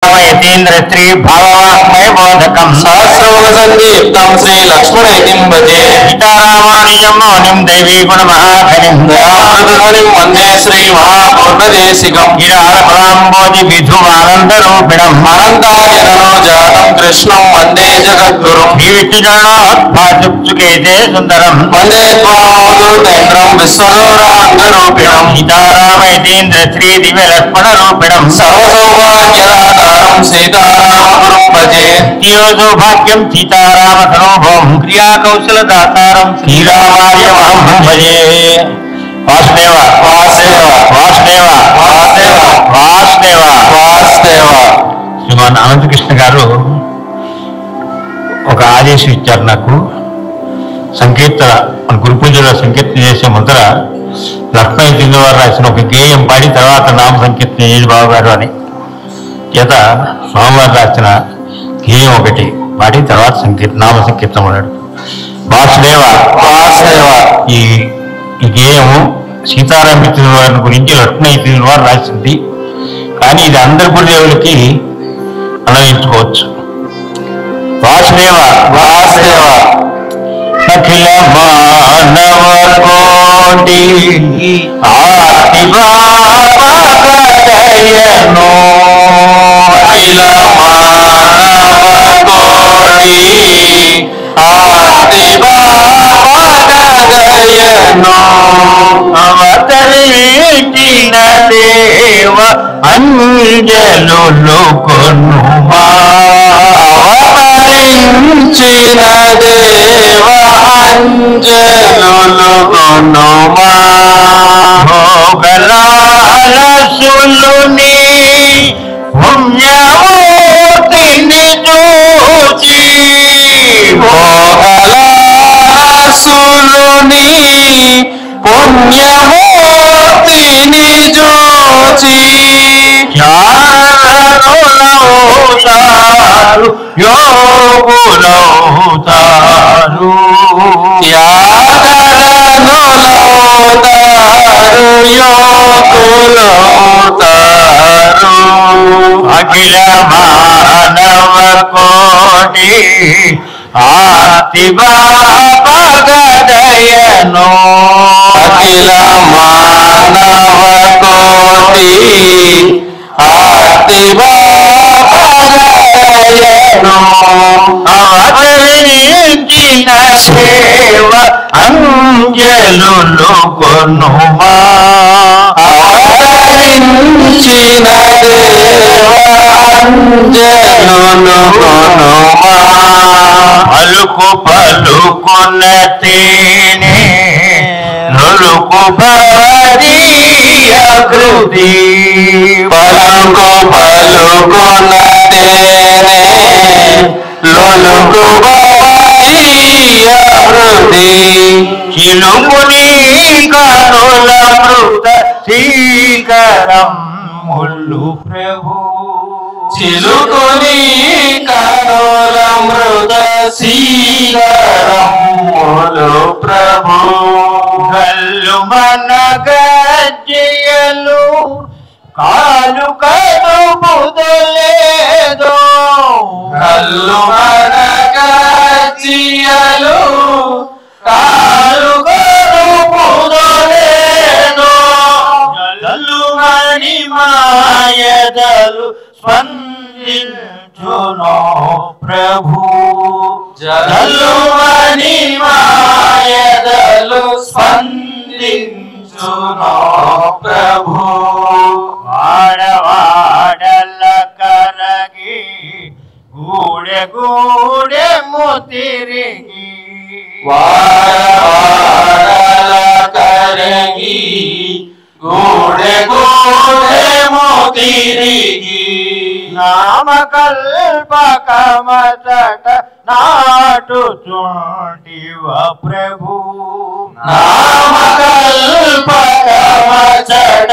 यतीन्द्र श्री भाववाक्मय बोधकम सहस्रमुख संदीप्तं श्री लक्ष्मणयतिं भजे सीतारामानुजं मौनिं दैवी गुणमहाधनिं दयामृतधनिं वन्दे श्री महापूर्णदेशिकं गिरारफलाम्बोधि विधुमानन्दरूपिणम् अनन्तायतनोजातं कृष्णं वन्दे जगद्गुरुं श्रीविष्णुजगन्नाथपादुक्सुकेते सुन्दरं वन्दे त्वामोदुतेन्द्रं विश्वरूपाङ्गरूपिणं सीताराम यतीन्द्र श्री दिव्यलक्ष्मणरूपिणं सर्वसौभाग्यदातारं सीतारामगुरुं भजे प्रियो सौभाग्यं सीतारामतनोभवं क्रियाकौशलदातारं श्रीरामार्यमहं भजे वासुदेव वासुदेव वासुदेव वासुदेव వాసుదేవ వాసుదేవ. శ్రీమాన్ అనంతకృష్ణ గారు ఒక ఆదేశం ఇచ్చారు నాకు. సంకీర్తన మన గురు పూజలో సంకీర్తన చేసే ముందర లక్ష్మయ్య తిందువారు రాసిన ఒక గేయం పాడి తర్వాత నామ సంకీర్తన చేసి బావగారు అని చేత స్వామివారు రాసిన గేయం ఒకటి పాడి తర్వాత నామ సంకీర్తన అన్నాడు. వాసుదేవ వాసుదేవ. ఈ గేయము సీతారామచంద్ర వారి గురించి లక్ష్మయ్య తిందువారు రాసింది. కానీ ఇది అందరి గురుదేవులకి అన్వయించుకోవచ్చు. వాసుదేవ వాసుదేవ. అఖిల మానవ కోటి ఆదివాదయను అఖిల మానవ కోటి ఆదివాదయను అవతరించిన దేవ అంజలు కొనుమా అవతరించిన దేవ అంజలు కొనుమా భోగలాలసులుని పుణ్యమూర్తిని చూచి భోగలాసులుని పుణ్యమూర్తిని చూచి జ్ఞానులవుతారు యోగులవుతారు త్యాగలనులవుతారు యోగులవుతారు అఖిల మానవ కోటి ఆతివాపగదయను అఖిల మానవ కోటి ఆతివాపగదయను అవతరించిన సేవ అంజలు కొనుమా అవతరించిన దేవ అంజలు కొనుమా పలుకు పలుకున తేనే నలుకు భవదీయ కృతి పలుకు పలుకున తేనే లొలుకు భవదీయ హృది చిలుముని కనుల మృత శ్రీకరం ముల్లు ప్రభు చిలుకుని కనుల మృద శ్రీకరములు ప్రభు గల్లు మన గజ్జయలు కాలు కను బుదలేదో కల్లు మనగజియలు కాలు గరుపుదలేను గల్లు మణి మాయదలు స్పందించునో ప్రభు జల్లుమని మాయదలు స్పందించునో ప్రభు వాడవాడల కరగి గూడె గూడెము తిరిగి వాడవాడల కరగి గూడె గూడెము తిరిగి నామకల్పకమతట నాటుచుంటివ ప్రభు నామకల్పకమచట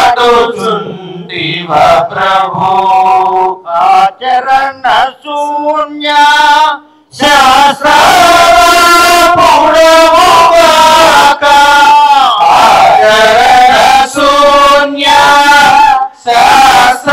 నాటుచుంటివ ప్రభు ఆచరణ శూన్య శాస్త్ర ఆచరణ శూన్య శాస్త్ర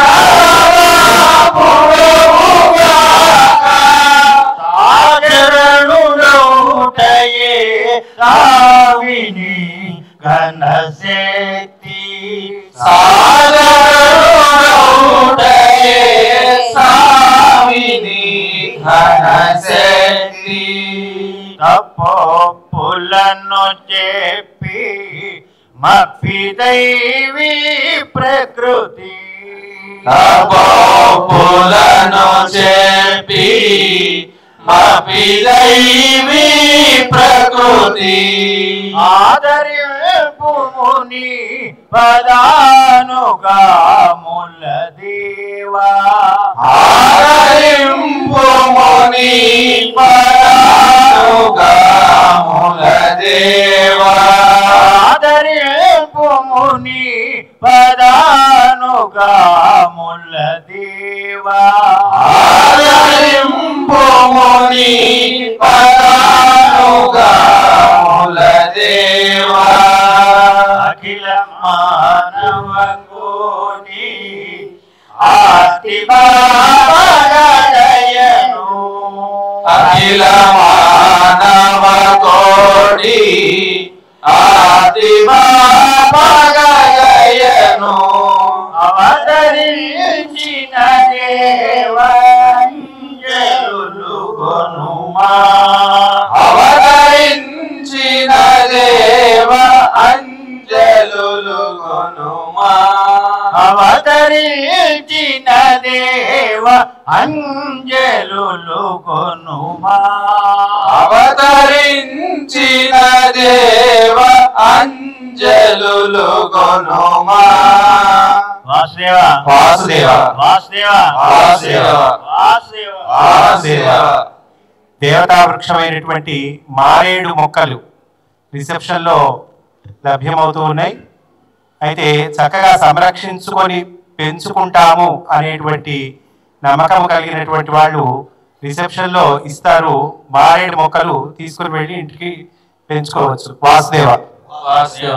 పప్పులను చెప్పి మప్పిదైవి ప్రకృతి పప్పులను చెప్పి మపిదైవి ప్రకృతి ఆదరింపుముని పదానుగా ముల దేవా ఆదరింపుముని పదానుగా ముల దేవా ఆదరింపుముని పదానుగా ముల దేవా ఆదరింపుముని పదానుగా ముల దేవా అఖిల మానవ కోటి ఆర్తి భాగదయను అఖిల మానవ కోటి ఆది భాగదయను అవతరించిన దేవంజలులు గొనుమా అవతరించిన దేవ అంజలులు గొనుమా అవతరించిన దేవ అంజలులు గొనుమా అవతరించిన దేవ అంజలులు గొనుమా వాసుదేవ వాసుదేవ వాసుదేవ వాసుదేవ వాసుదేవ వాసుదేవ దేవతా వృక్షమైనటువంటి మారేడు మొక్కలు రిసెప్షన్లో లభ్యమవుతూ ఉన్నాయి. అయితే చక్కగా సంరక్షించుకొని పెంచుకుంటాము అనేటువంటి నమ్మకం కలిగినటువంటి వాళ్ళు రిసెప్షన్లో ఇస్తారు. మారేడు మొక్కలు తీసుకుని వెళ్ళి ఇంటికి పెంచుకోవచ్చు. వాసుదేవ వాసుదేవ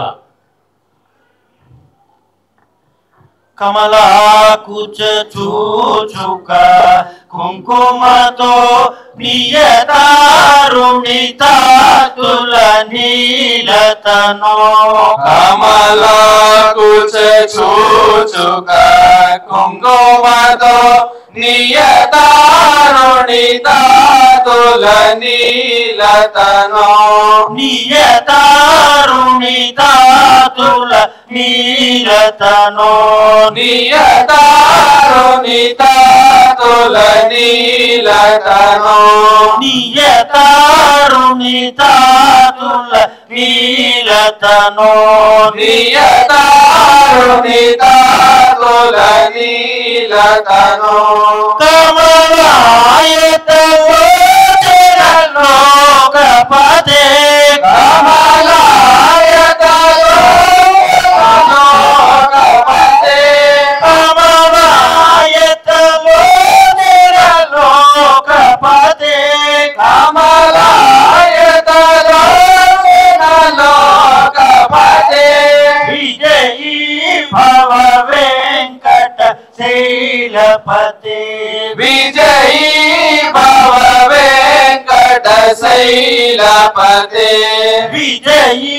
కమలాకుచ చూచుక కుంకుమతో నియతారుణితాతుల నీలతనో కమలాకుచ చూచుక కుంకుమతో నియతారుణితాతుల నీలతనో నియతారుణితాతుల నీలతనో నియతారుణితాతుల నీలతనో నియతారుణితాతుల నీలతనో నియతారుణితాతుల నీలతనో కమలాయతలో లోకపదే కమలాయతలో లోకపదే కమలాయతలో లోకపదే కమలాయతలో లోకపదే విజయీ భవ వెంకట శైలపతే విజయీ భవ వెంకట శైలపతే విజయీ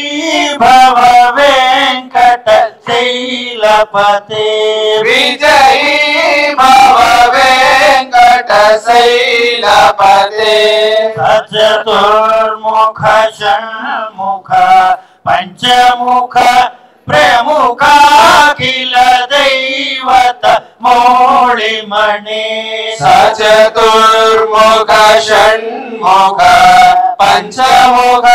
భవ వెంకట శైలపతే విజయీ భవ వెంకట శైలపతే సచతుర్ముఖ షణ్ముఖ పంచముఖ ప్రముఖాఖిల దైవత మౌళిమణి సచతుర్ముఖ షణ్ముఖ పంచముఖ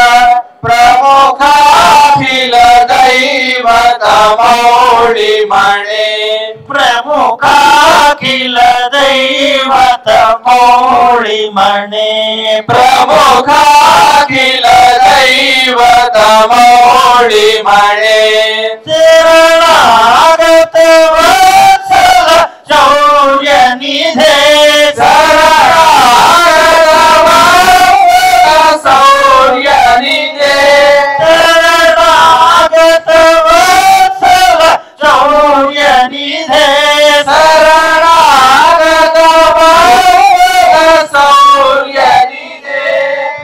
ప్రముఖాఖిల దైవత మౌళిమణి ప్రముఖాఖిల దైవత మౌళిమణి ప్రముఖాఖిల దైవత మౌళిమణి శరణాగత వత్సల శౌర్య నిధే శౌర్య నిధే శరణాగత వత్సల శౌర్య నిధే శరణాగత శౌర్య నిధే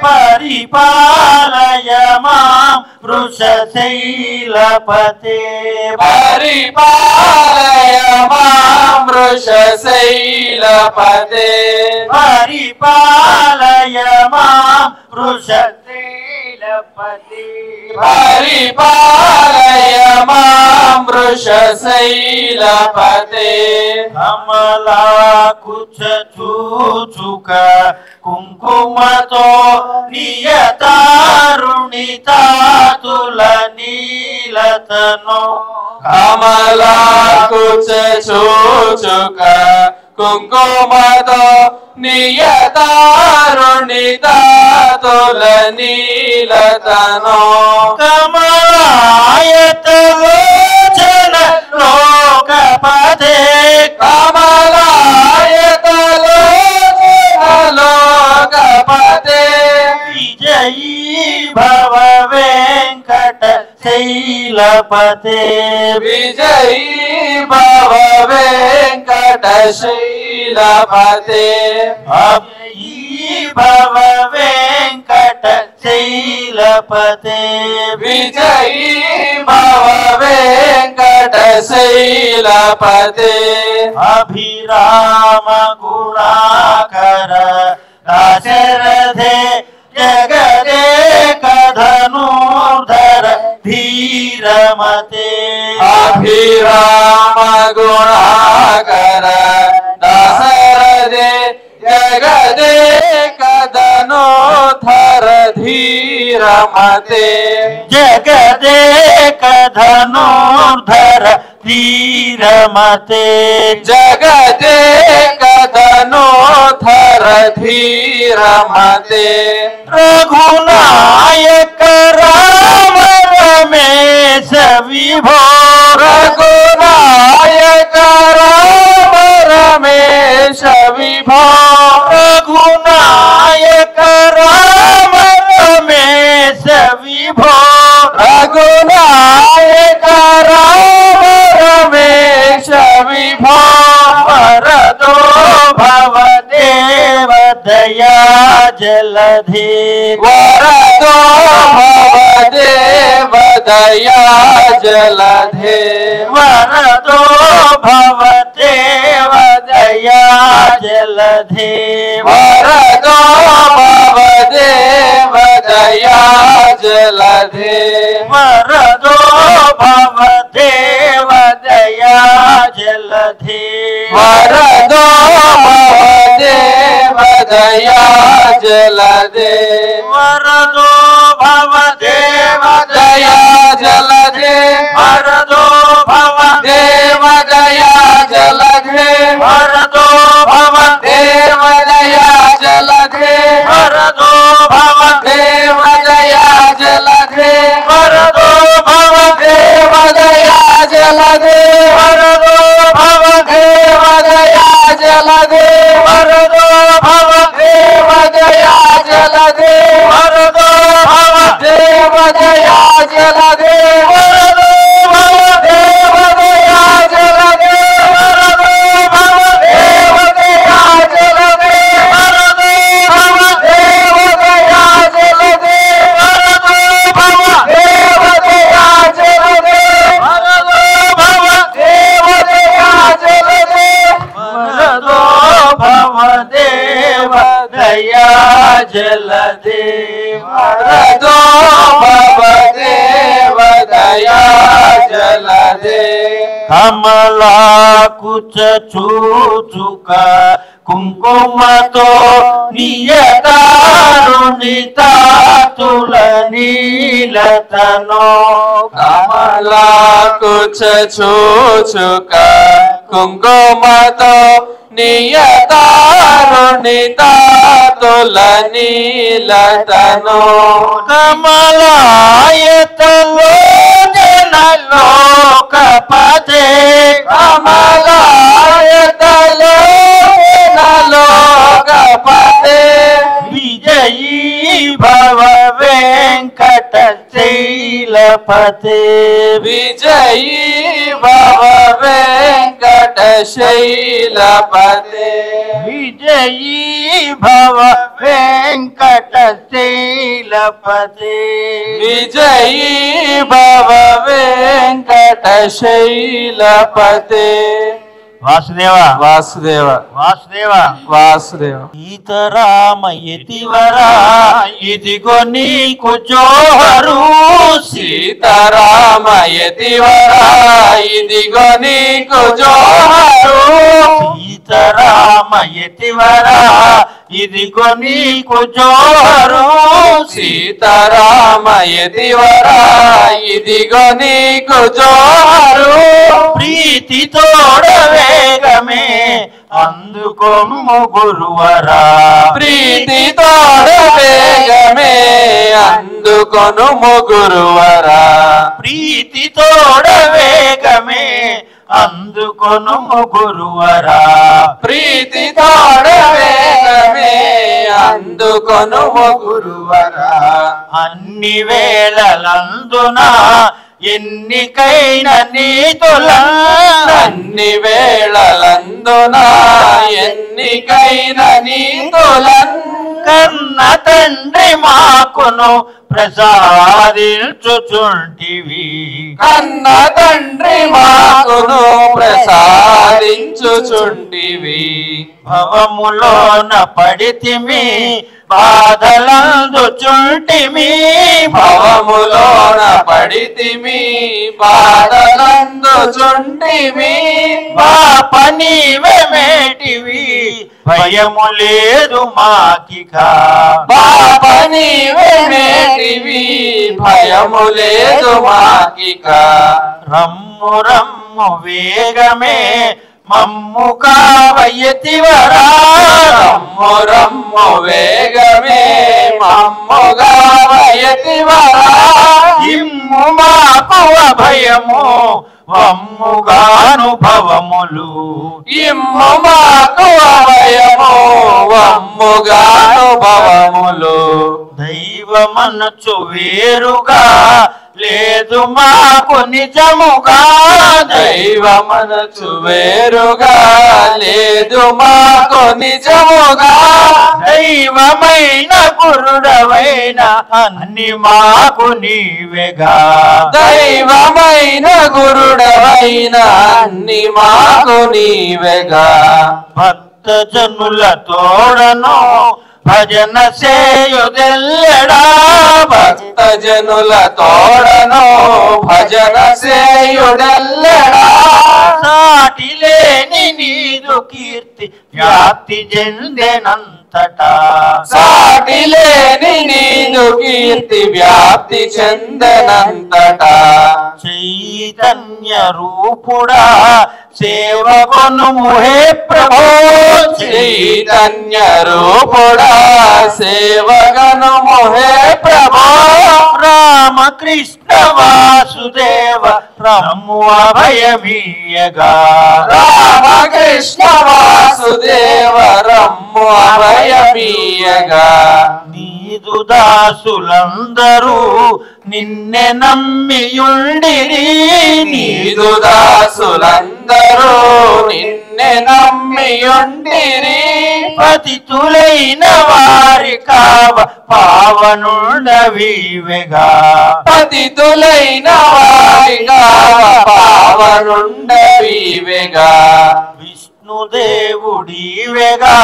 పరిపాలయ మాం వృషశైలపతే పరిపాలయ మాం వృషశైలపతే పరిపాలయ మాం వృషశైలపతే పరిపాలయ మాం వృషశైలపతే కమలాకుచ చూచుక కుంకుమతో నియతారుణితాతుల నీలతను కమలాకుచ చూచుక కుంకుమతో నియతారుణితాతుల నీలతను కమలాయతలోచన లోకపదే కమలాయతలోకపతే విజయీ భవ వెంకట శైలపతే విజయీ భవ వెంకట శైలపతే అభయీ భవ వెంకట శైలపతే విజయీ భవ వెంకట శైలపతే అభిరామ గుణాకర దాశరథే జగదేక ధనుర్ధర ధీరమతే అభిరామ గుణాకర దశరథే జగదేక ధనుర్ధర ధీరమతే జగదేక ధనుర్ధర ధీరమతే జగదేక ధనుర్ధర ధీరమతే రఘునాయక రామ రమేశ విభో రఘునాయక రామ రమేశ విభో రఘునాయక రామ రమేశ విభో రఘునాయక రామ రమేశ విభో వరదో భవ దేవ దయా జలధి వరదో భవ దేవ దయా జలధే వరదో భవ దేవ దయా జలధి వరదో భవ దేవ దయా జలధే వరదో భవ దేవ దయా జలధి వరదో భవ దేవ దయా జలధే వరదో భవ దేవ దయా జలధే వరదో భవ దేవ దయా జలధే వరదో భవ దేవ దయా జలధే వరదో భవ దేవ దయా జలధే వరదో భవ దేవ దయా జలధే వరదో భవ దేవ దయా జలధే వరదో భవ దేవ దయా జలధే వరదో భవ దేవ దయా జలధే వరదో భవ దేవ దయా జలధే వరదో భవ దేవ దయా జలధే వరదో భవ దేవ దయా జలధే వరదో భవ దేవ దయా జలధే వరదో భవ దేవ దయా జలధే వరదో భవ దేవ దయా జలధి వరదో భవ దేవ దయా జలధే కమలాకుచ చూచుక కుంకుమతో నియతారుణితాతుల నీలతను కమలాకుచ చూచుక కుంకుమతో నియతారుణితాతుల నీలతను కమలాయతలో జనలోకపదే కమలాయతలో నలోకపతే విజయీ భవ వెంకట శైలపతే విజయీ భవ వెంకట శైలపతే విజయీ భవ వెంకట శైలపతే విజయీ భవ వెంకట శైలపతే వాసుదేవ వాసుదేవ వాసుదేవ వాసుదేవ సీతారామ యతివరా ఇదిగో నీకు జోహరు సీతారామ యతివరా ఇదిగో నీకు జోహారు సీతారామ యతివరా ఇదిగో నీకు జోహరు సీతారామ యతివరా ఇదిగో నీకు జోహారు ప్రీతి తోడ వేగమే అందుకొమ్ము గురువరా ప్రీతి తోడ వేగమే అందుకొను ముగురువరా ప్రీతి తోడ వేగమే అందుకొను గురువరా ప్రీతి తోడ వేగమే అందుకొను ముగురువరా అన్ని వేళలందున ఎన్నికైన నీతుల అన్ని వేళలందున ఎన్నికైన నీతులన్ కన్న తండ్రి మాకును ప్రసాదించుచుంటివి కన్న తండ్రి మాకును ప్రసాదించుచుంటివి భవములోన పడితిమి బాధలందుచుంటిమి భవములోన పడితిమి బాధలందుచుంటిమి పాప నీవే మేటివి భయము లేదు మాకిక పాప నీవే మేటివి భయము లేదు మాకిక రమ్ము రమ్ము వేగమే మమ్ము కావయతివరా రమ్ము రమ్ము వేగమే మమ్ముగా వయతివరా ఇమ్ము మాకు అభయము వమ్ముగానుభవములు ఇమ్ము మాకు అభయము వమ్ముగానుభవములు దైవమనచు వేరుగా లేదు మాకు నిజముగా దైవ మనసు వేరుగా లేదు మాకు నిజముగా దైవమైన గురుడవైన అన్ని మాకు నీవెగా దైవమైన గురుడవైన అన్ని మాకు నీవెగా భక్తజనుల తోడను భజన సేయుదెల్లెడా భక్త జనుల తోడను భజన సేయుడెల్లెడా సాటి లేని నీదు కీర్తి వ్యాప్తి చెందెనంతటా సాటి లేని నీదు కీర్తి వ్యాప్తి చెందనంతటా చైతన్య రూపుడా సేవకొను హే ప్రభో చైతన్య రూపుడా సేవగను మోహే ప్రభో రామకృష్ణ వాసుదేవ రమ్ము అభయమీయగా రామకృష్ణ వాసుదేవ రమ్ము అభయమీయగా నీదు దాసులందరూ నిన్నె నమ్మియుండిరి నీదు దాసులందరూ నిన్నే నమ్మియుండిరి పతితులైన వారి కావ పావనుండవివెగా పతితులైన వారిగా పావనుండవివెగా విష్ణుదేవుడివెగా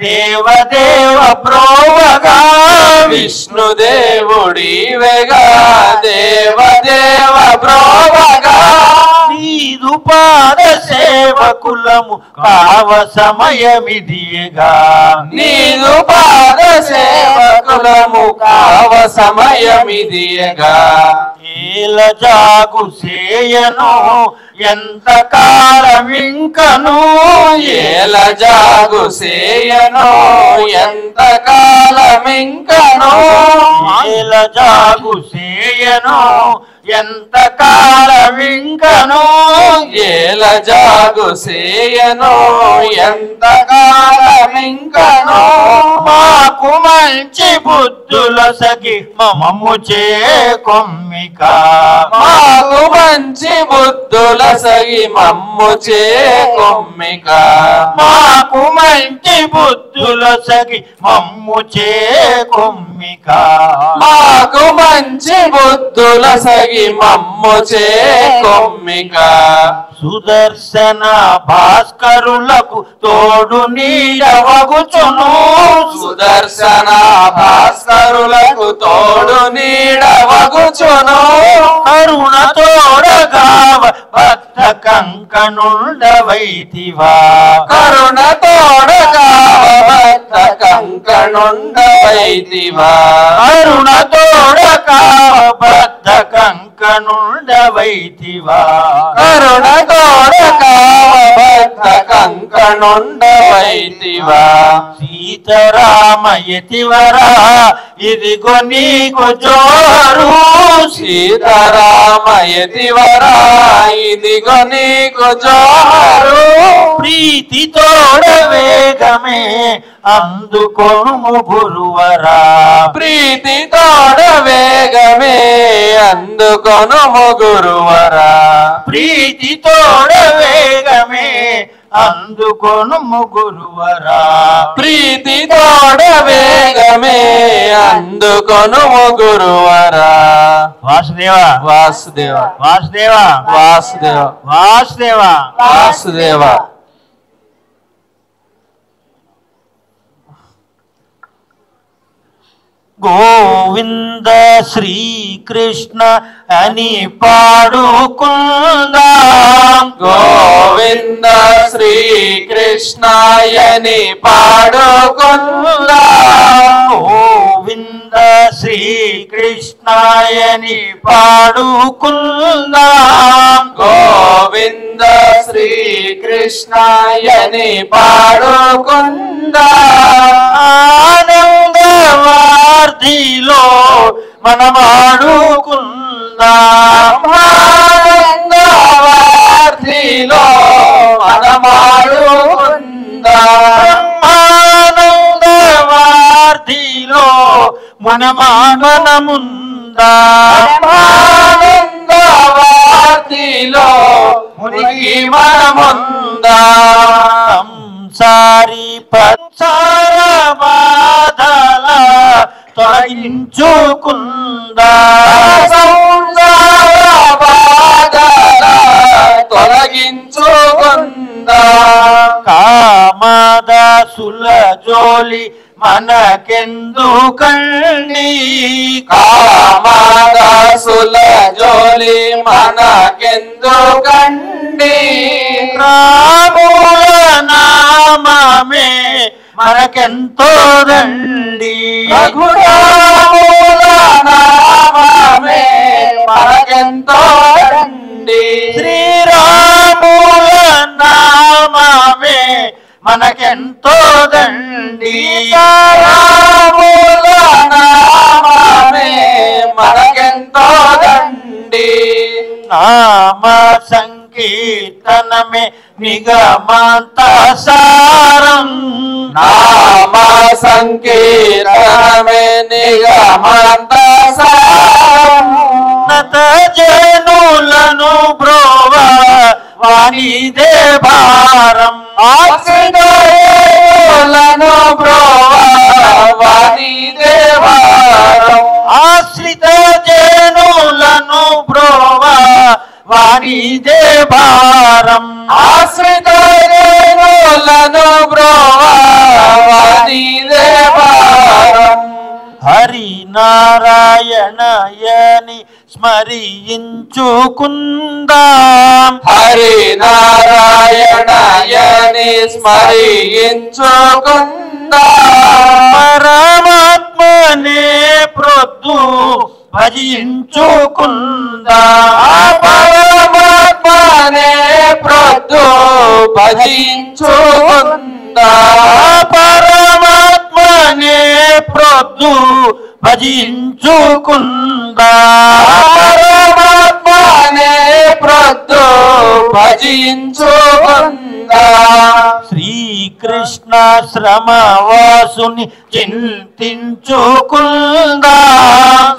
దేవదేవ ప్రోవగా విష్ణుదేవుడివెగా దేవదేవ బ్రోవగా నీదు పాద సేవకులము కావ సమయమిదియగా నీదు పాద సేవకులము కావ సమయమిదియగా ఏల జాగు సేయను ఎంత కాలమింకను ఏల జాగు సేయను ఎంత కాలమింకను ఏల జాగు సేయను ఎంత కాలమింకను ఏల జాగు సేయను ఎంత కాలమింకను మాకు మంచి బుద్ధుల సగి మమ్ము చే కొమ్మిక మాకు మంచి బుద్ధుల సగి మమ్ము చే కొమ్మిక మాకు మంచి బుద్ధులొసగి మమ్ము చేకొమ్మిక మాకు మంచి బుద్ధులొసగి మమ్ము చేకొమ్మిక సుదర్శన భాస్కరులకు తోడు నీడవగుచును సుదర్శన భాస్కరులకు తోడు నీడవగుచును కరుణ తోడగావ భక్త కంకణుండవైతివా కరుణ తోడగావ భక్త కంకణుండవైతివా కరుణ తోడగావ భక్త కంకణుండవైతివా కరుణ తోడగావ భక్త కంకణుండవైతివా సీతారామయతివరా ఇదిగో నీకు జోరు సీతారామయతివరా ఇదిగో నీకు జోహారు ప్రీతి తోడ వేగమే అందుకొను గురువరా ప్రీతి తోడ వేగమే అందుకొను గురువరా ప్రీతి తోడ వేగమే అందుకొను గురువరా ప్రీతి తోడ వేగమే అందుకొను గురువరా వాసుదేవ వాసుదేవ వాసుదేవ వాసుదేవ వాసుదేవ వాసుదేవ గోవింద శ్రీకృష్ణ అని పాడుకుందాం గోవింద శ్రీకృష్ణాయని పాడుకుందాం గోవింద శ్రీకృష్ణాయని పాడుకుందాం గోవింద శ్రీకృష్ణాయని పాడుకుందాం ఆనందవార్ధిలో మనమాడుకుందాం ఆనందవార్ధిలో మనమాడుకుందాం ఆనందవార్ధిలో మనముందాం ఆనందవార్ధిలో మునిగి మనముందాం సారి పంచార బాధల తొలగించుకుందాం సంసార బాధల తొలగించుకుందాం కామదాసుల జోలి మనకెందుకండి కామదాసుల జోలి మనకెందుకండి రాముల నామమే మనకెంతో దండి రఘురాముల నామమే మనకెంతో దండి శ్రీరాముల నామమే మనకెంతో దండి రాముల నామమే మనకెంతో దండి నామ సంకీర్తనమే నిగమంత సారం నామ సంకీర్తనమే నిగమంత సారం నత జనులను బ్రోవ వాణిదే భారం ఆశ్రితలను బ్రోవా వానిదే భారం ఆశ్రిత జనులను బ్రోవ వాణిదే భారం ఆశ్రితలను బ్రోవా వానిదే భారం హరి నారాయణయని స్మరించుకుందాం హరి నారాయణయని స్మరించుకుందాం పరమాత్మనే ప్రొద్దు భజించుకుందాం పరమాత్మనే ప్రొద్దు భజించుకుందాం పరమాత్మనే ప్రొద్దు భజించుకుందాం పరమాత్మనే ప్రొద్దు భజించుకుందాం శ్రీకృష్ణ శ్రమవాసుని చింతించుకుందాం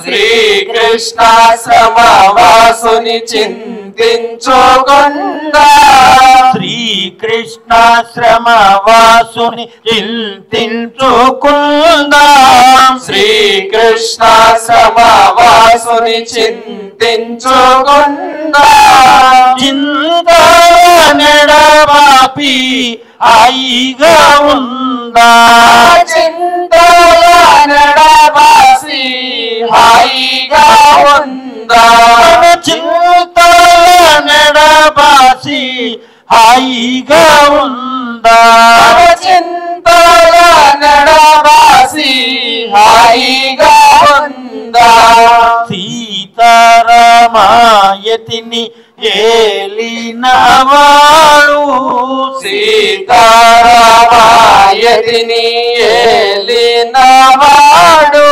శ్రీకృష్ణ శ్రమవాసుని చింతించుకుందాం చింతించుకుందా శ్రీకృష్ణ శ్రమవాసుని చింతించుకుందా శ్రీకృష్ణ శ్రమవాసుని చింతించుకుందా చింతల నెడబాపి హాయిగా ఉందా చింతల నడబాసి హాయిగా ఉందా చింతల నెడబాసి హాయిగా ఉందా చింతల నడబాసి హాయిగా ఉందా సీతారామాయతిని ఏలినవాడు సీతారామాయతిని ఏలినవాడు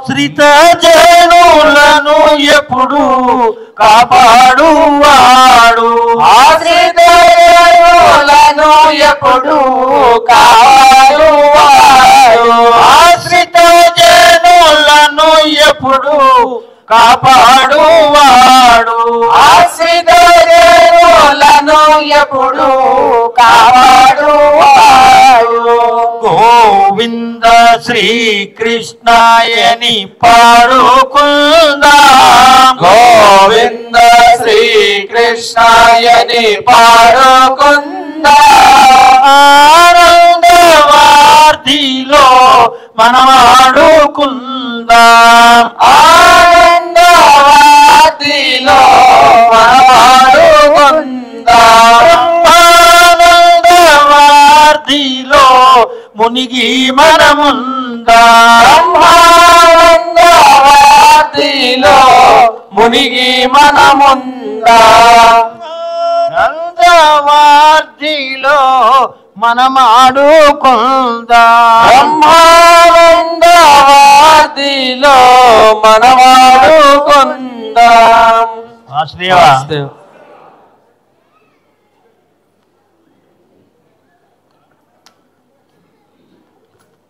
శ్రిత జనులను ఎప్పుడు కాపాడువాడు ఆశ్రితలను ఎప్పుడు కాపాడువాడు ఆశ్రిత జనులను ఎప్పుడు కాపాడువాడు ఆశ్రితలను ఎప్పుడు కాపాడువాడు గోవింద శ్రీకృష్ణాయని పాడుకుందాం గోవింద శ్రీకృష్ణాయని పాడుకుందా ఆనందవార్తిలో మనమాడుకుందాం ఆనందవాదిలో మనమాడుకుందా ఆనందవార్తిలో మునిగి మనముందాం బ్రహ్మానందవాదిలో మునిగి మనముందా నందవార్తిలో మనమాడుకుందాం బ్రహ్మానందవాదిలో మనమాడుకుందాం వాసుదేవా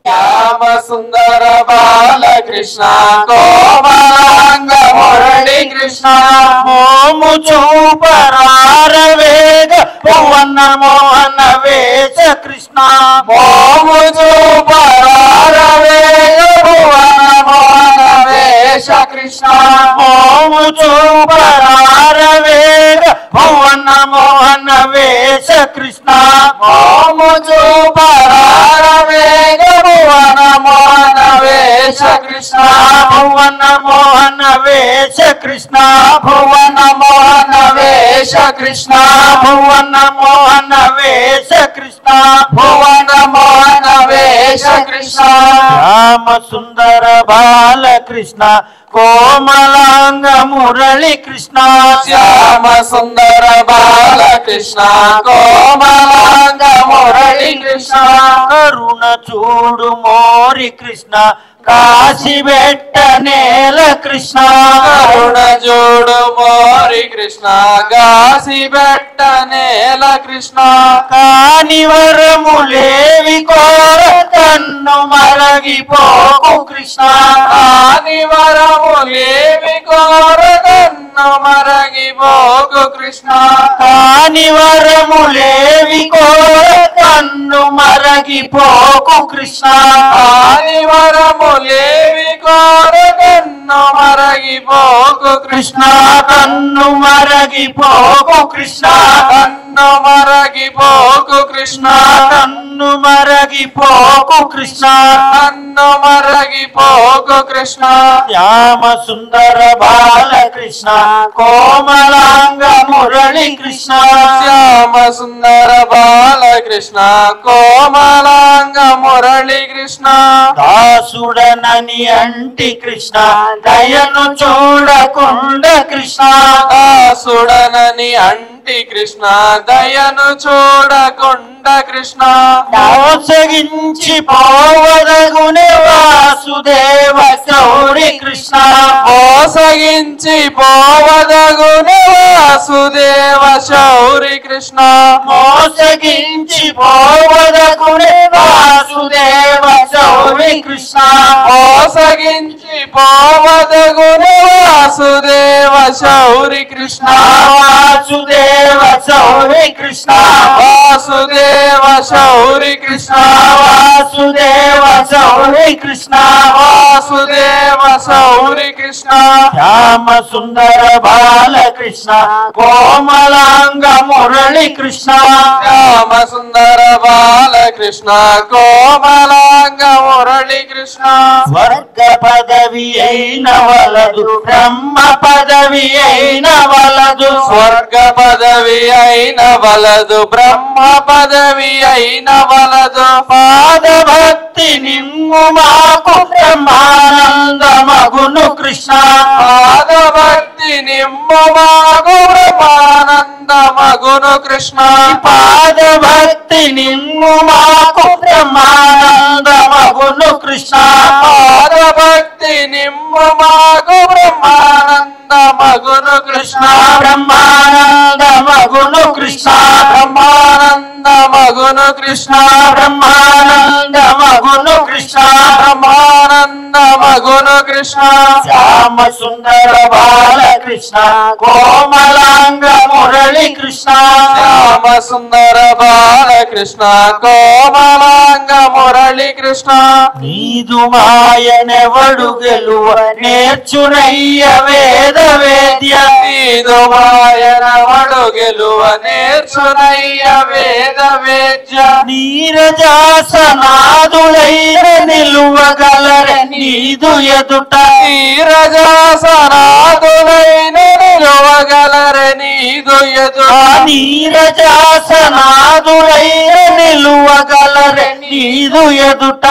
శ్యామ సుందర బాలకృష్ణ కోమలాంగ మురళి కృష్ణ మోము చూపరారవేగ పవన మోహన వేష కృష్ణ మోము చూపరారవే భువన మోహన వేష కృష్ణ మోము చూపరారవేగ పవన మోహన వేష కృష్ణ మోము చూపరారవే భువన మోహన వేష కృష్ణ భువన మోహన వేష కృష్ణ భువన మోహన వేష కృష్ణ భువన మోహన వేష కృష్ణ భువన మోహన వేష కృష్ణ శ్యామ సుందర బాలకృష్ణ కోమలాంగ మురళి కృష్ణ శ్యామ సుందర బాలకృష్ణ కోమలాంగ మురళి కృష్ణ కరుణ చూడు మోరి కృష్ణ కాశీ బెట్ట నేల కృష్ణ కరుణ జోడు మోరి కృష్ణ కాశీ బెట్ట నేల కృష్ణ కాని వరములేవి కోర కన్ను మరగిపోకు కృష్ణ కాని వరములేవి కోర కన్ను మరగిపోకు కృష్ణ కాని వరములేవి కోర కన్ను మరగిపోకు కృష్ణ కాని వరములేవి కోర కన్ను మరగిపోకు కృష్ణ కన్ను మరగిపోకు కృష్ణ కన్ను మరగిపోకు కృష్ణ కన్ను మరగిపోకు కృష్ణ కన్ను మరగిపోకు కృష్ణ శ్యామ సుందర బాలకృష్ణ కోమలాంగ మురళి కృష్ణ శ్యామ సుందర బాలకృష్ణ కోమలాంగ మురళి కృష్ణ దాసుడనని అంటి కృష్ణ దయను చూడకుండా కృష్ణ దాసుడనని అంటి కృష్ణ దయను చూడకుండ కృష్ణ మోసగించి పోవదగునే వాసుదేవ శౌరి కృష్ణ మోసగించి పోవదగును వాసుదేవ శౌరి కృష్ణ మోసగించి పోవదగునే వాసుదేవ శౌరి కృష్ణ మోసగించి పోవదగునే వాసుదేవ శౌరి కృష్ణ వాసుదేవ శౌరి కృష్ణ వాసుదేవ శౌరి కృష్ణ వాసుదేవ శౌరి కృష్ణ వాసుదేవ శౌరి కృష్ణ శ్యామ సుందర బాలకృష్ణ కోమలాంగ మురళి కృష్ణ శ్యామ సుందర బాలకృష్ణ కోమలాంగ మురళి కృష్ణ స్వర్గ పదవి అయిన వలదు బ్రహ్మ పదవి అయిన వలదు స్వర్గ పదవి అయిన వలదు బ్రహ్మ పదవి అయిన వలదు పాద భక్తి నిమ్ము మాకు బ్రహ్మానందమగును కృష్ణ పాద భక్తి నిమ్ము మాకు బ్రహ్మానందమగును కృష్ణ పాద భక్తి నిమ్ము మాకు బ్రహ్మానందమగును కృష్ణ పాద భక్తి నిమ్ము మాకు బ్రహ్మానందమగును కృష్ణ బ్రహ్మానందమగును కృష్ణ బ్రహ్మానందమగును కృష్ణ బ్రహ్మానందమగును కృష్ణ బ్రహ్మానందమగును కృష్ణ శ్యామ సుందర బాలకృష్ణ కోమలాంగ మురళి కృష్ణ శ్యామ సుందర బాలకృష్ణ కోమలాంగ మురళి కృష్ణ నీదు మాయనెవడు గెలువ నేర్చునయ్య వేద వేద్య నీదు మాయనవడు గెలువ నేర్చునయ్య వేద వేద్య నీరజాసనాదులైన నిలువగలరె నీదు ఎదుట నీరజాసనాదులైన నిలువగలరె నీదు ఎదుట నీరజాసనాదులైన నిలువగలరె నీదు ఎదుట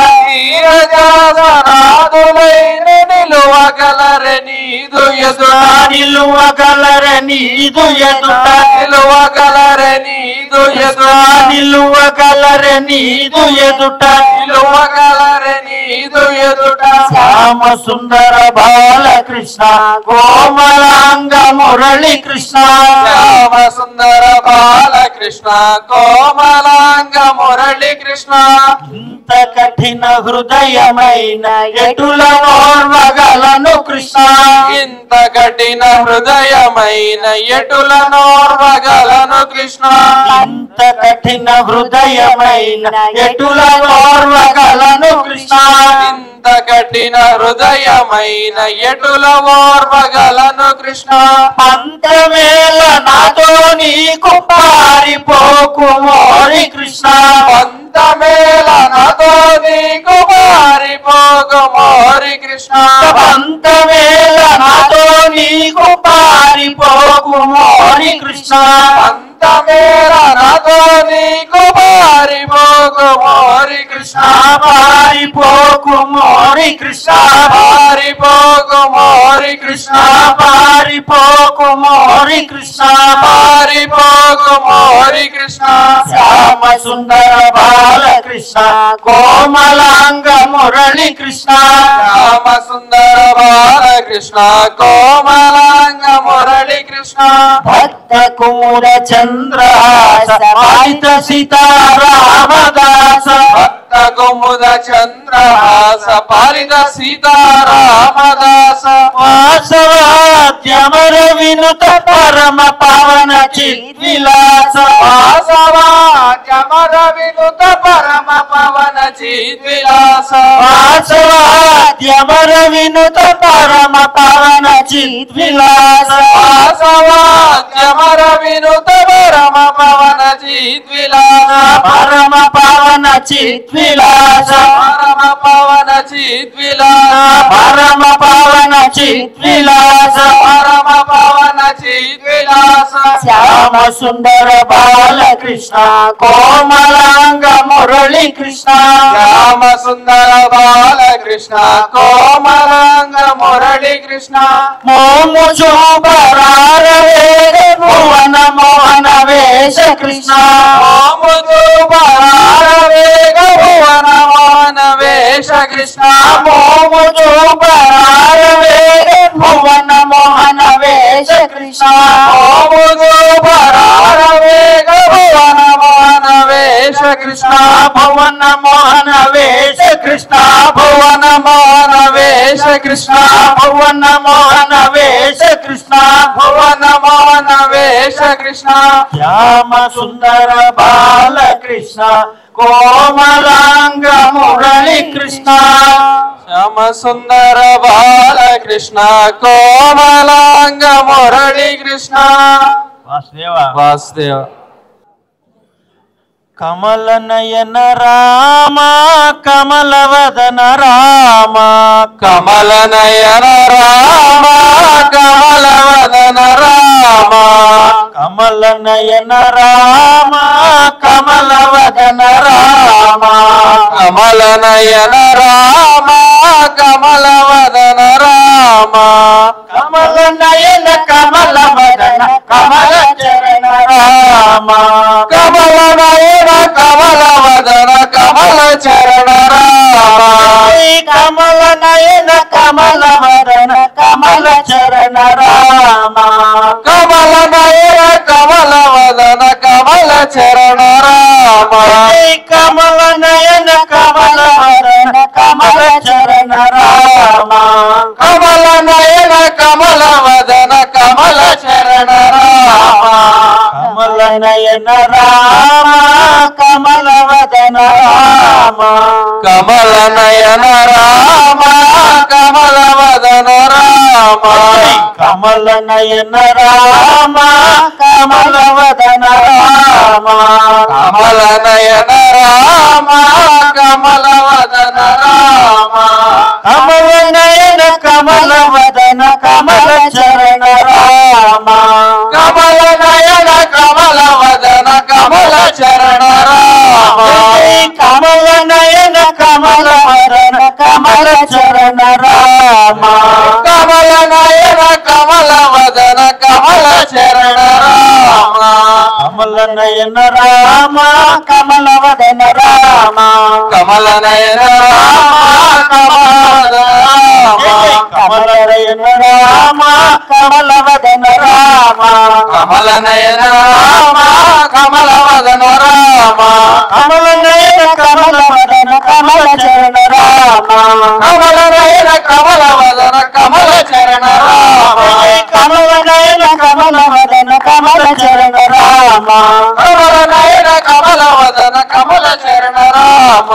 నీరజాసనాదులైన నిలువగలరె నీదు ఎదుట నిలువగలరె నీదు ఎదుట నిలువగలరె నీదు ఎదుట నిలువగలరె నీదు ఎదుట నిలువగలరె నీదు ఎదుట శ్యామ సుందర బాలకృష్ణ కోమలాంగ మురళి కృష్ణ శ్యామ సుందర బాలకృష్ణ కోమలాంగ మురళి కృష్ణ ఇంత కఠిన హృదయమైన ఎటుల నోర్వగలను కృష్ణ ఇంత కఠిన హృదయమైన ఎటుల నోర్వగలను కృష్ణ ఇంత కఠిన హృదయమైన ఎటుల నోర్వగలను కృష్ణ ఇంత కఠిన హృదయమైన ఎటుల ఓర్వగలను కృష్ణ పంతమేల నాతో నీకు పారిపోకు మోరి కృష్ణ పంతమేల నాతో నీకు పారిపోకు మోరి కృష్ణ పంతమేల నాతో నీకు పారిపోకు మోరి కృష్ణ పంతమేల నాతో నీకు పారిపోకు మోరి కృష్ణ పారిపోకు మోరి కృష్ణ పారిపోకు మోరి కృష్ణ పారిపోకు మోరి కృష్ణ పారిపోకు మోరి కృష్ణ శ్యామ సుందర బాలకృష్ణ కోమలాంగ మురళి కృష్ణ శ్యామ సుందర బాలకృష్ణ కోమలాంగ మురళి కృష్ణ భక్త కుముద చంద్రహాస పాలిత సీతారామదాస భక్త కుముద చంద్రహాస పాలిత సీతారామదాస వాసవాద్యమర వినుత పరమ పవన చిద్విలాస వాసవాద్యమర వినుత పరమ పవన చిద్విలాస వాసవాద్యమర వినుత పరమ పవన చిద్విలాస వాసవాద్యమర వినుత పరమ పవన చిద్విలాస పరమ పవన చిద్విలాస పరమ పవన చిద్విలాస పరమ పవన చిద్విలాస పరమ పవన చిద్విలాస శ్యామ సుందర బాలకృష్ణ కోమలాంగ మురళి కృష్ణ శ్యామ సుందర బాలకృష్ణ కోమలాంగ మురళి కృష్ణ మోము చూపరార వేగ భువన మోహన వేష కృష్ణ మోముదు పరార వేగ భువన మోహన వేష కృష్ణ మోము చూపరార వేగ భువన మోహన వేష కృష్ణ మోముదు పరార వేగ భువన మోహన వేష కృష్ణ భువన మోహన వేష కృష్ణ భువన కృష్ణ భువన మోహన వేష కృష్ణ భువన మోహన వేష కృష్ణ శ్యామ సుందర బాల కృష్ణ కోమలాంగ మురళి కృష్ణ శ్యామ సుందర బాల కృష్ణ కోమలాంగ మురళి కృష్ణ వాసుదేవ వాసుదేవ కమల నయన రామ కమల వదన రామ కమల నయన రామ కమల వదన రామ కమల నయన రామ కమల వదన రామ కమల నయన రామ కమల వదన రామ కమల నయన కమల వదన కమల చరణ రామ కమల నయన కమల వదన కమల చరణ రామ కమల నయన కమల వదన కమల చరణ రామ కమల నయన కమల వదన కమల చరణ రామ కమల నయన కమల వదన కమల చరణ రామ కమల నయన కమల వదన కమల చరణ రామ కమల నయన రామ కమల వదన రామ కమల నయన రామ కమల వదన రామ కమల నయన రామ కమల వదన రామ కమల నయన రామ కమల వదన రామ కమల నయన కమల వదన కమల చరణ రామ కమల నయన కమల వదన కమల చరణ రామ కమల నయన కమల వదన కమల చరణ రామ కమల నయన కమల వదన కమల చరణ రామ కమల నయన రామ కమల వదన రామ కమల నయన రామ కమల వదన రామ కమల నయన రామ కమల వదన రామ కమల నయన రామ కమల వదన రామ కమల నయన కమల వదన కమల చరణ రామ కమల నయన కమల వదన కమల చరణ రామ కమల నయన కమల వదన కమల చరణ రామ కమల నయన కమల వదన కమల చరణ రామ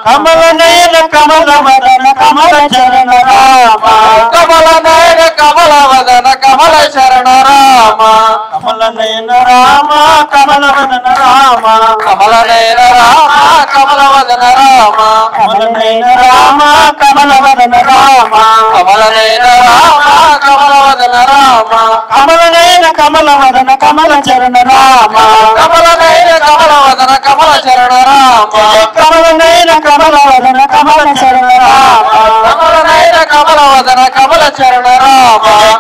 కమల నయన కమల వదన కమల చరణ రామ కమల నయన కమల వదన కమల చరణ రామ కమల నయన రామ కమల వదన రామ కమల నయన రామ కమల వదన రామ కమల నయన రామ కమల వదన రామ కమల నయన రామ కమల వదన రామ కమల నయన కమల వదన కమల చరణ రామ కమల నయన కమల వదన కమల చరణ రామ కమల నయన కమల వదన కమల చరణ రామ కమల నయన కమల వదన కమల చరణ రామ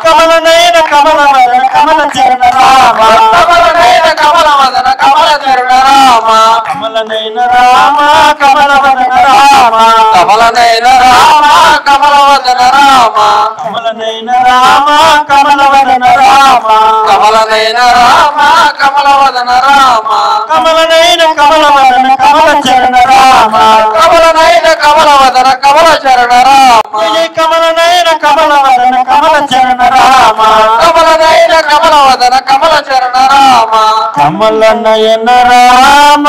కమల నయన కమల వదన కమల చరణ రామ కమల నయన కమల వదన కమల చరణ రామ కమల నయన రామ కమల వదన రామ కమల నయన రామ కమల వదన రామ కమల నయన రామ కమల వదన రామ కమల నయన రామ కమల వదన రామ కమల నయన కమల వదన కమల చరణ రామ కమల నయన కమల వదన కమల చరణ రామ కమల నయన కమల వదన కమల చరణ రామ కమల నయన కమల వదన కమల చరణ రామ కమల నయన రామ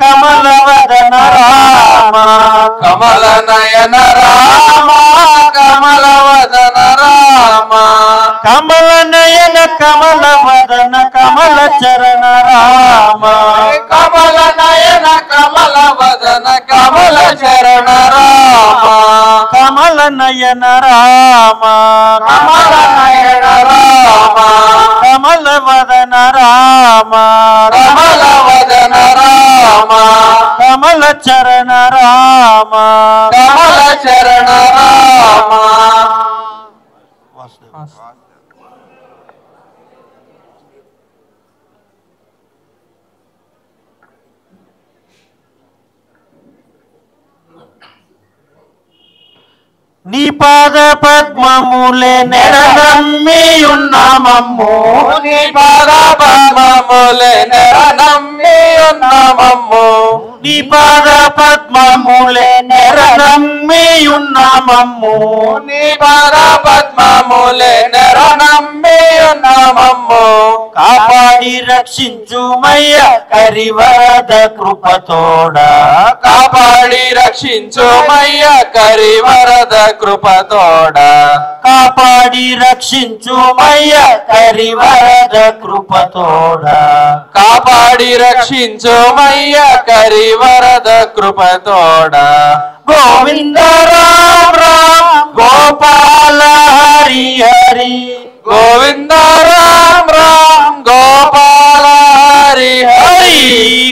కమల వదన రామ కమల నయన రామ కమల వదన రామ కమల నయన కమల వదన కమల చరణ రామ కమల నయన కమల వదన కమల చరణ రామ కమల నయన రామ కమల నయన రామ కమల వదన రామ కమల వదన రామ కమల చరణ రామ కమల చరణ రామ నీ పాద పద్మములే నెరనమ్మి ఉన్నామమ్ము నీ పాద పద్మములే నెరనమ్మి ఉన్నామమ్ము నీ పాద పద్మములే నెరనమ్మి నమ్మియున్నామమ్ము నీ పాద పద్మములే నెర నమ్మియున్నామమ్ము కాపాడి రక్షించుమయ్య కరివరద కృపతోడా కాపాడి రక్షించుమయ్య కరివరద కృపతోడా కాపాడి రక్షించుమయ్య కరివరద కృపతోడా కాపాడి రక్షించుమయ్య కరివరద కృపతోడా గోవింద రామ రామ గోపాల హరి హరి గోవింద రామ రామ గోపాల హరి హరి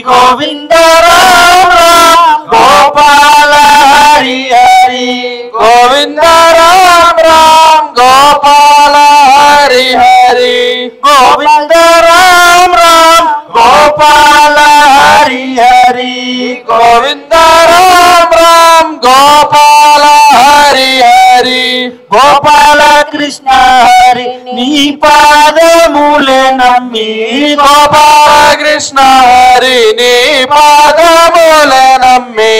గోవింద రామ రామ గోపాల హరి హరి గోవింద రామ రామ గోపాల హరి హరి గోవింద రామ రామ గోపాల హరి హరి గోవింద రామ రామ గోపాల హరి హరి గోపాల కృష్ణ హరి నీ పాదములే నమ్మి గోపాల కృష్ణ హరి నీ పాదములే నమ్మి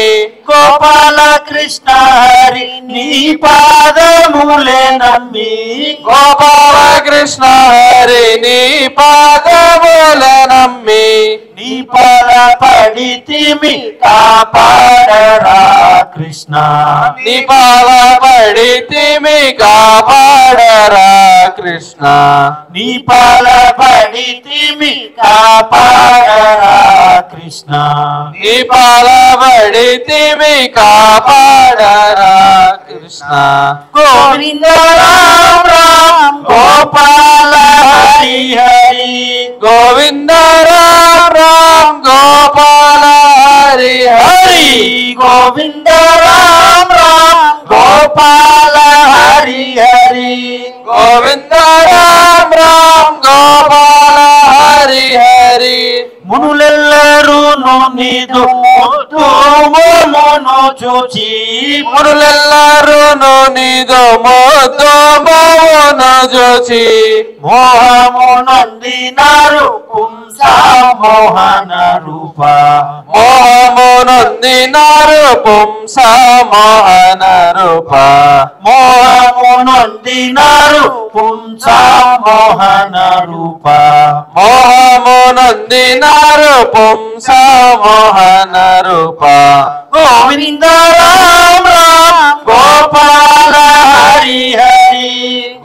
గోపాల కృష్ణ హరి నీ పాదములే నమ్మి గోపాల కృష్ణ హరి నీ పాదములే నమ్మి నీ పాద పడితిమి కాపాడరా కృష్ణ నీ పాల పడితిమి కాపాడరా కృష్ణ నీ పాద పడితిమి కాపాడరా కృష్ణ నీ పాల పడితిమి కాపాడరా కృష్ణ గోవింద రామ రామ గోపాల హరి హరి గోవింద రామ రామ గోపాల హరి హరి గోవింద రామ రామ గోపాల హరి హరి గోవింద రామ రామ గోపాల హరి హరి మునులెల్లరూను నీదు మోమును చూచి మునులెల్లరూను నీదు మోదు మోమును చూచి మోహము నందినారు పుంస మోహన రూప మోహము నొందినారు పుంస మోహన రూప మోహము నందినారు పుంస మోహన రూప మోహము నొందినారు పుంస మోహన రూప గోవింద రామ రామ గోపాల హరి హరి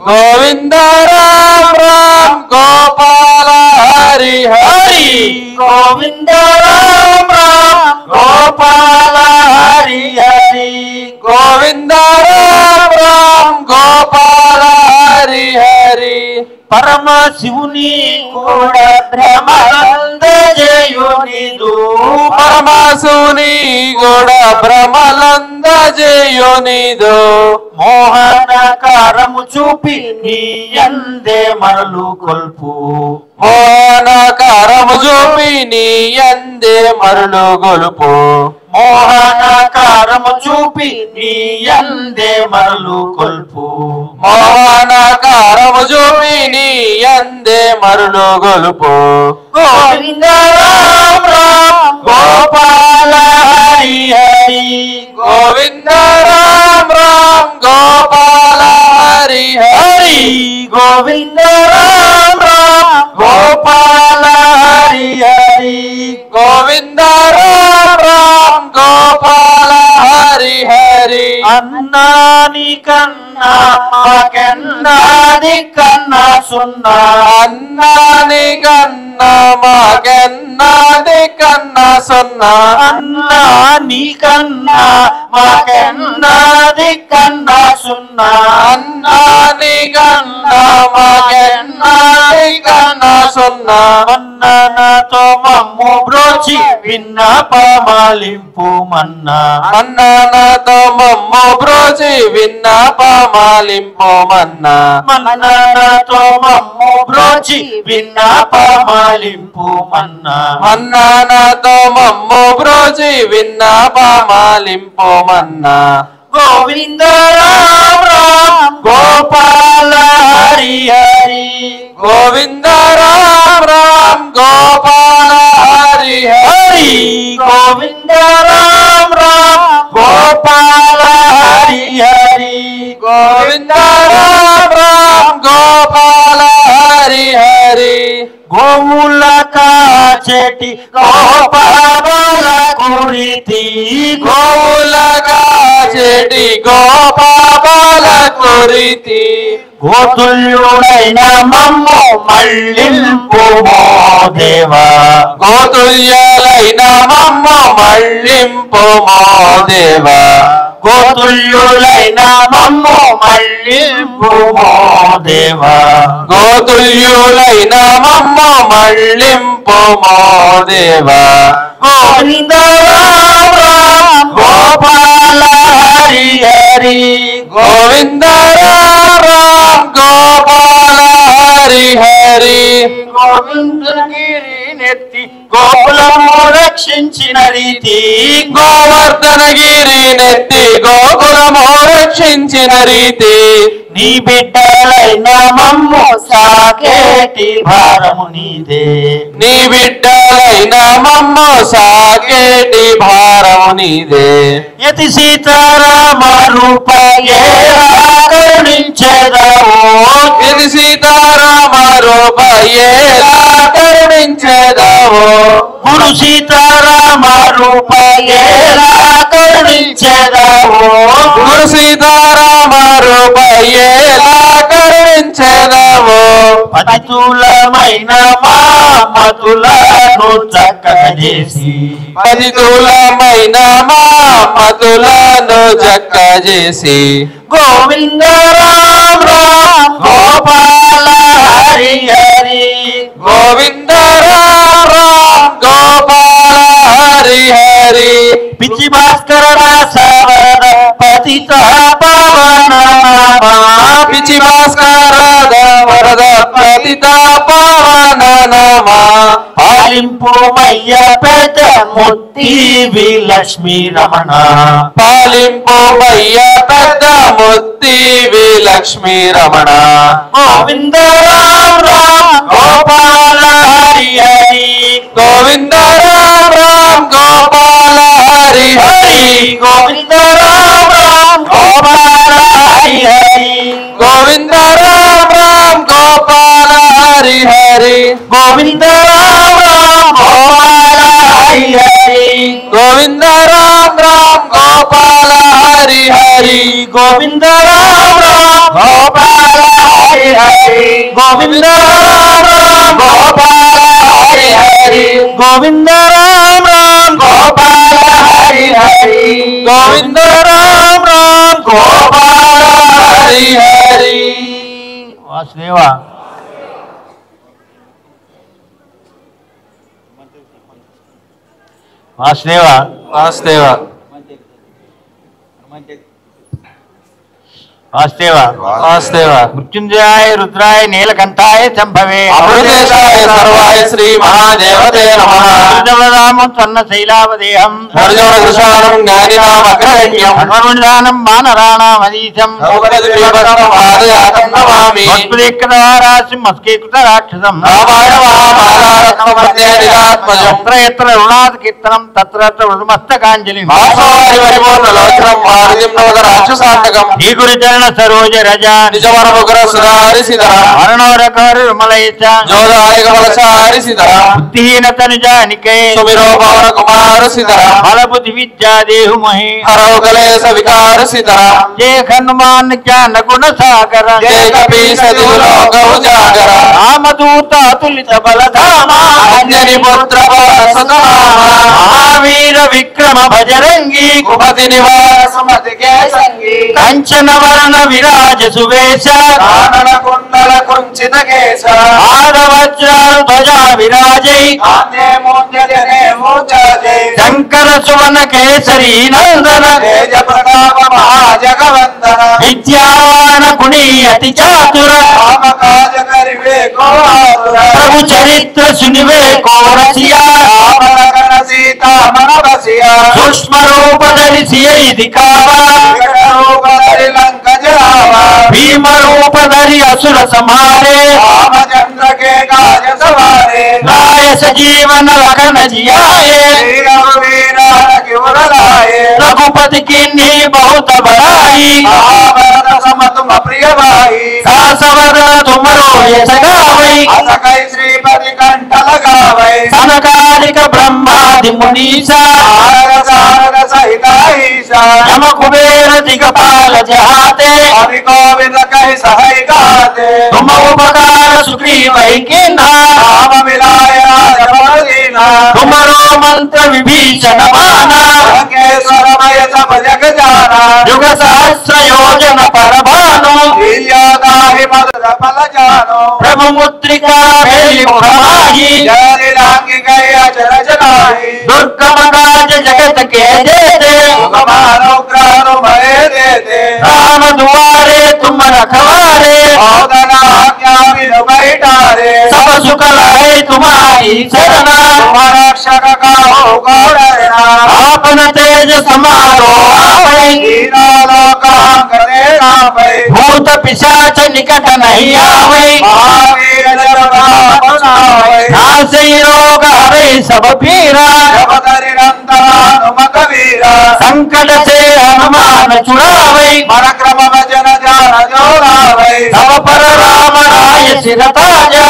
గోవింద రామ రామ గోపాల హరి హరి గోవింద రామ రామ గోపాల హరి హరి గోవింద రామ రామ గోపాల హరి హరి పరమ శివుని కూడా భ్రమనంద జయునిదు పరమాసుని గుడ భ్రమలంద జయునిదు మోహనకారము చూపి నీ అందే మరలు కొల్పు మోహనకారము చూపి నీ అందే మరులు గొలుపు మోహనకారము చూపి నీ అందే మరలు కొల్పు మోహనకారము చూపి నీ అందే మరులు గొలుపు గోవింద రామ రామ గోపాల హరి హరి గోవింద రామ రామ గోపాల హరి హరి గోవింద రామ రామ గోపాల హరి హరి గోవింద రామ రామ గోపాల హరి హరి అన్నాని కన్నా మాకెన్నాది కన్నా సున్నా అన్నాని కన్నా మాకెన్నాది కన్నా సున్నా అన్నాని కన్నా మాకెన్నాది కన్నా సున్నా అన్నాని కన్నా మాకెన్నాది కన్నా సున్నా మన్ననతో మమ్ము బ్రోచి విన్నపమాలింపు మన్నా మన్నానతో మమ్ము బ్రోచి విన్నపమాలింపు మన్నా మన్ననతో మమ్ము బ్రోచి విన్నపమాలింపు మన్నా మన్నానతో మమ్ము బ్రోచి విన్నపమాలింపు మన్నా గోవింద రామ రామ గోపాల హరి హరి గోవింద రామ రామ గోపాల హరి హరి గోవింద రామ రామ గోపాల హరి గోవుల కాచెటి గోపాల కురితి గోవులగా చెడి గోపాల కొరితి గోతుల్యుడైన మమ్ము మళ్ళింపుమో దేవా గోతుల్యులైన మమ్మ మళ్ళింపుమో దేవా గోతుల్యులైన మమ్ము మళ్ళింపుమో దేవా గోతుల్యులైన మమ్మ మళ్ళింపుమో దేవా గోవింద రామ రామ గోపాల హరి హరి గోవింద రామ గోపాల హరి హరి గోవిందగిరి నెత్తి గోకులము రక్షించిన రీతి గోవర్ధనగిరి నెత్తి గోకులము రక్షించిన రీతి నీ బిడ్డలైన మమ్ము సాకేటి భారము నీదే నీ బిడ్డలైన మమ్మ సాకేటి భారము నీదే యతి సీతారామ రూపయే కరుణించెదవు ఇది సీతారామ రూపయేలా కరుణించెదవు గురు సీతారామ రూపయేలా కరుణించెదవు గురు సీతారామ రూపయేలా కరుణించెదవు పతితులమైన మా మతులను చక్కగా చేసి పతితులమైన మా మతులను చక్క చేసి గోవింద రామ రామ గోపాల హరి హరి గోవింద రామ గోపాల హరి హరి పిచ్చి భాస్కర రాసవర పతిత పవన పిచి భాస్కర వరద పతిత పవన నమ పాలింపు మయ్య పెద్ద ముత్తి లక్ష్మీ రమణ పాలింపు మయ్య పెద్ద ముత్తి లక్ష్మీ రమణ గోవింద రామ రామ గోపాల హరి హరి గోవింద రామ గోపాల హరి హరి గోవింద రామ రామ గోపాల హరి హరి గోవింద రామ గోపాల హరి హరి గోవింద రామ రామ గోపాల హరి హరి గోవింద రామ గోపాల హరి హరి గోవింద రామ రామ గోపాల హరి హరి గోవింద రామ రామ గోపాల హరి హరి గోవింద రామ రామ గోపాల హరి హరి గోవింద రామ గోపాల హరి హరి వాసుదేవ వాసుదేవ వాసుదేవ వాసుదేవ వాసుదేవ మృత్యుంజయాయ రుద్రాయ నీలకంఠాయ శంభవే అమృతేశాయ సర్వాయ శ్రీ మహాదేవతే నమః రామం స్వర్ణ శైలావదేహం అర్జున కృషానం జ్ఞానినాం అగ్రగణ్యం ధర్మనిధానం మానరాణామదీశం భగవద్గీతం నమామి సింహస్కీకృత రాక్షసం రామాయణ మహాభారతమధ్యేనిరాత్మజం ఎత్ర ఎత్ర రుణాత్ కీర్తనం తత్ర వృమస్తకాంజలి వాసవారి పరిపూర్ణ లోచనం వారిదిం నవద రాక్షసాంతకం ఈ గురు చరణ సరోజ రజ నిజవరముగ్ర సుధారి సిధర మరణోరకారు విమలయచ జోదాయ కమలచారి సిధర బుద్ధిహీనత నిజానికే సుమిరో పవన కుమార సిధర బలబుద్ధి విద్యా దేహు మహి హరౌ కలేశ వికార సిధర జయ హనుమాన్ జ్ఞాన గుణ సాగర జయ కపీశ దివులోక ఉజాగర రామదూత అతులిత బలధామ అంజని పుత్ర మహావీర విక్రమ భజరంగి ఉపతి నివాస మతికే సంగీ కంచన వరణ విరాజ సువేశ కానన కుండల కుంచిత కేశ ఆడవజ్రాలు ధ్వజా విరాజై కాంతే మూర్జనే మూర్జే శంకర సువన కేసరి నందన తేజ ప్రతాప మహాజగవందన విద్యావాన గుణీ అతి చాతుర రామకాజ కరివే కోఆతుర ప్రభు చరిత్ర సునివే కోరసియా రామలగన సీతా మనవసియా సూక్ష్మ రూప ధరిసి ఇది కావా రూపరి లంక జరావా భీమ రూప ధరి అసుర సంహారే రామచంద్ర के काज सवारे राय सजीवन लखन जियाए वीरा क्यों लाए रघुपति की बहुत बड़ाई महाभारत सम तुम प्रिय भाई साध सवर्ण तुमरो यश गावै असकै श्रीपति कंठ लगावै सनकादिक ब्रह्मादि मुनीसा सारद सहित ईशा यम कुबेर दिगपाल जहाते कवि गोविंद कहि सहै गाते तुम उपकार सुग्रीवै कीन्हा राम मिलाय राजपदीना तुमरो मंत्र विभीषण माना लंकेश्वरमय सब जग जाना युग सहस्र योजन परभानु दाहि मधुर फल जानो प्रभु मुद्रिका भेली मुखमाही जय लांगी गय अचर जनाहि दुर्गम काज जगत के देते सुगमानो ग्रहण भय देते राम दुआरे तुम रखवारे औदना आज्ञा बिनु बैठारे सब सुख लाए तुम्हारी शरणा तुम रक्षक काहू को डरना आपन तेज समारो आवै तीनों लोक करे नामै भूत पिशाच निकट नहीं आवै महावीर जब नाम सुनावै नासै रोग हरै सब पीरा जब धरि नंदन हनुमत वीरा संकट से हनुमान छुड़ावै पराक्रम वचन जान जोड़ावै सब पर राम राय सिर ताजा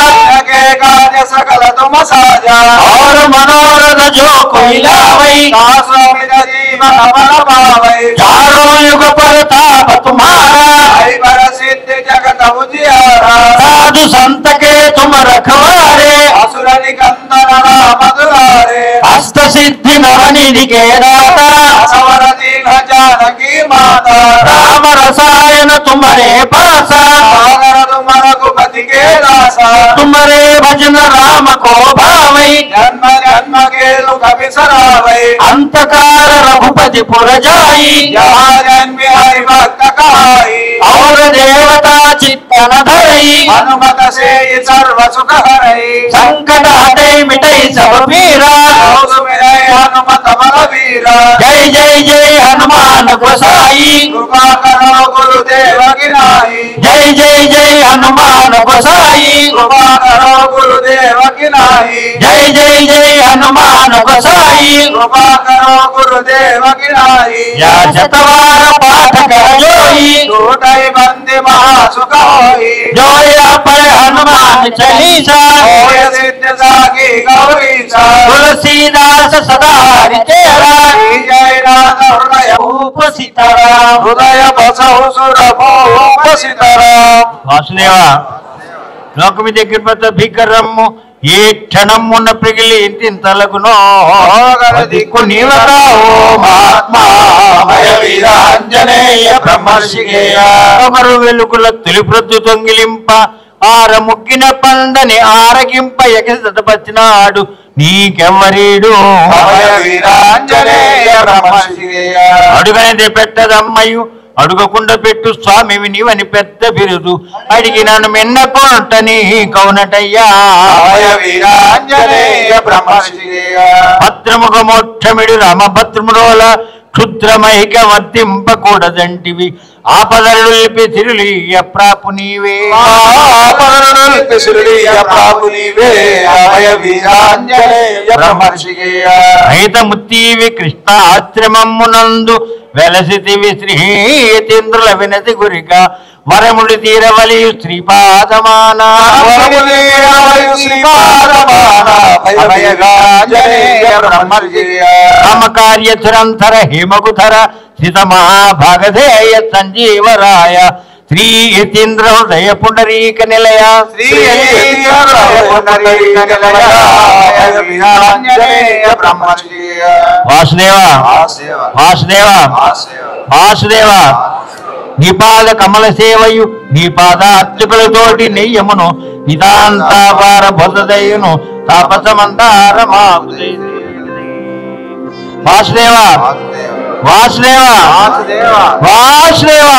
के काज सकल तुम साजा और मनोरथ जो कोई लावै दासों जीवन मन पावै चारों युग पर ताप तुम्हारा हरि बर सिद्ध जगत उजियारा साधु संत के तुम रखवारे असुर निकंदन राम दुलारे हस्त सिद्धि नवनिधि के दाता असवर दीन जानकी माता राम रसायन तुम्हारे पासा सागर तुम रघुपति के दासा तुम्हारे भजन राम को भावै जन्म जन्म के दुख बिसरावै अंतकार रघुपति पुर जाई जहाँ जन्म हरि भक्त कहाई और देवता चित्तन धरई हनुमत से सर्व सुख हरई संकट हटै मिटै सब पीरा हनुमत बलवीरा जय जय जय हनुमान गोसाई कृपा करो गुरुदेव गिनाई जय जय जय हनुमान गोसाई कृपा करो गुरुदेव गिनाई जय जय जय हनुमान गोसाई कृपा करो गुरुदेव गिनाई या शतवार पाठ कर जोई टूटई बंदी महासुख होई जोया पर हनुमान चालीसा होय सिद्ध साकी गौरीसा तुलसीदास सदा तेरा जय नाथ हृदय रूप सीताराम हृदय बसहु सुर भूप सीताराम వాసుదేవా లోకమి దగ్గర పెద్ద భీకరమ్ము ఏ క్షణమున్న ప్రిగిలి ఇంతింతలకునో దిక్కు నీవరావు మహాత్మామయ వీరాంజనేయ బ్రహ్మర్షిగేయ అమరు వెలుగుల తొలిప్రొద్దు తొంగిలింప ఆర ముగ్గిన పండని ఆరగింప ఎగసతపచ్చినాడు నీకెవ్వరీడు వీరాంజనేయ బ్రహ్మర్షిగేయ అడుగనేది పెట్టదమ్మయు అడుగకుండా పెట్టు స్వామివి నీవని పెద్ద బిరుదు అడిగినాను మెన్నకొంటని కౌనటయ్యా వీరాంజనేయ బ్రహ్మర్షిగేయ భద్రముఖ మోక్షమిడు రామభద్రమురోల క్షుద్రమైక వర్తింపకూడదంటివి ఆపదలు తిరులియ ప్రాపు నీవే ప్రాపు నీవే అభయ వీరాంజనేయ బ్రహ్మర్షిగేయ రహితముత్తీవి కృష్ణ ఆశ్రమమునందు వెలసితివి శ్రీయతీంద్రుల వినతి గురిగా వరముడి తీరవలి శ్రీపాదమానా రామకార్య చురంధర హేమకుధర స్థిత మహాభాగధేయ సంజీవరాయ శ్రీ యతీంద్ర హృదయ పుండరీక నిలయ వాసుదేవ వాసుదేవ వాసుదేవ నీ పాద కమల సేవయు నీ పాదార్చకులతోటి నెయ్యమును ఇదాంతాపార బొదదయును తాపసమంతార వాసుదేవ వాసుదేవ వాసుదేవ